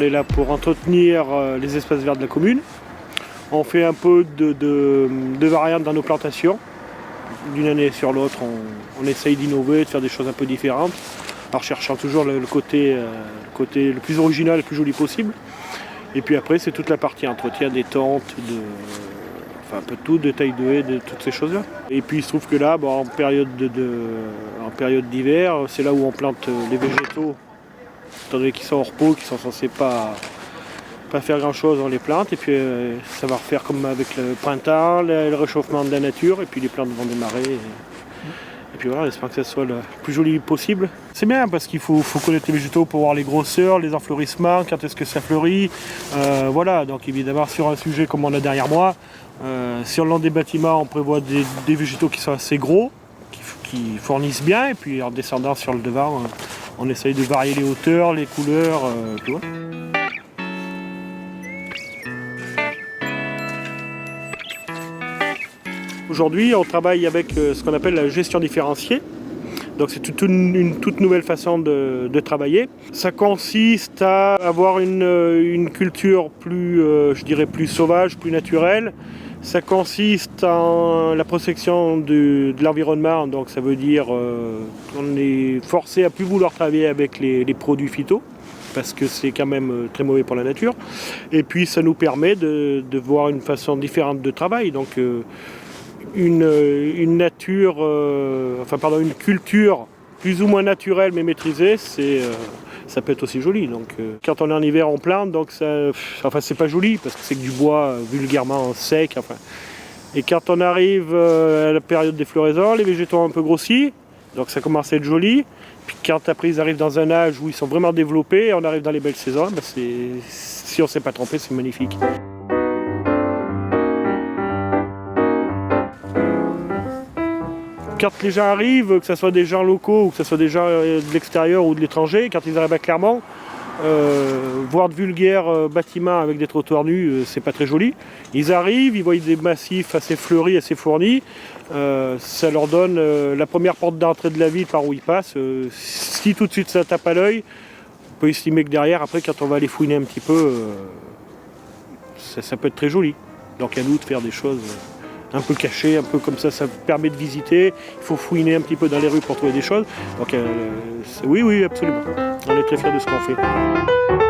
est là pour entretenir les espaces verts de la commune. On fait un peu de variantes dans nos plantations. D'une année sur l'autre, on essaye d'innover, de faire des choses un peu différentes, en recherchant toujours le côté le plus original, le plus joli possible. Et puis après, c'est toute la partie entretien des tentes, enfin un peu de tout, de taille de haies, de toutes ces choses-là. Et puis il se trouve que là, en période d'hiver, c'est là où on plante les végétaux, étant donné qu'ils sont en repos, qu'ils sont censés pas faire grand-chose, on les plante. Et puis ça va refaire comme avec le printemps, le réchauffement de la nature, et puis les plantes vont démarrer. Et puis voilà, on espère que ça soit le plus joli possible. C'est bien parce qu'il faut connaître les végétaux pour voir les grosseurs, les enfleurissements, quand est-ce que ça fleurit. Voilà, donc évidemment sur un sujet comme on a derrière moi, sur le long des bâtiments, on prévoit des végétaux qui sont assez gros, qui fournissent bien, et puis en descendant sur le devant, on essaye de varier les hauteurs, les couleurs, tu vois. Aujourd'hui, on travaille avec ce qu'on appelle la gestion différenciée. Donc c'est une toute nouvelle façon de travailler. Ça consiste à avoir une culture plus, je dirais, plus sauvage, plus naturelle. Ça consiste en la protection de l'environnement. Donc ça veut dire qu'on est forcé à plus vouloir travailler avec les produits phyto, parce que c'est quand même très mauvais pour la nature. Et puis ça nous permet de voir une façon différente de travail. Donc une culture plus ou moins naturelle mais maîtrisée, ça peut être aussi joli. Donc, quand on est en hiver, on plante, donc c'est pas joli parce que c'est que du bois vulgairement sec. Et quand on arrive à la période des floraisons, les végétaux ont un peu grossi, donc ça commence à être joli. Puis quand après ils arrivent dans un âge où ils sont vraiment développés, et on arrive dans les belles saisons, si on ne s'est pas trompé, c'est magnifique. Quand les gens arrivent, que ce soit des gens locaux ou que ce soit des gens de l'extérieur ou de l'étranger, quand ils arrivent à Clermont, voir de vulgaires bâtiments avec des trottoirs nus, c'est pas très joli. Ils arrivent, ils voient des massifs assez fleuris, assez fournis. Ça leur donne la première porte d'entrée de la ville par où ils passent. Si tout de suite ça tape à l'œil, on peut estimer que derrière, après, quand on va aller fouiner un petit peu, ça peut être très joli. Donc à nous de faire des choses un peu cachées, un peu comme ça permet de visiter. Il faut fouiner un petit peu dans les rues pour trouver des choses. Donc oui, absolument. On est très fiers de ce qu'on fait.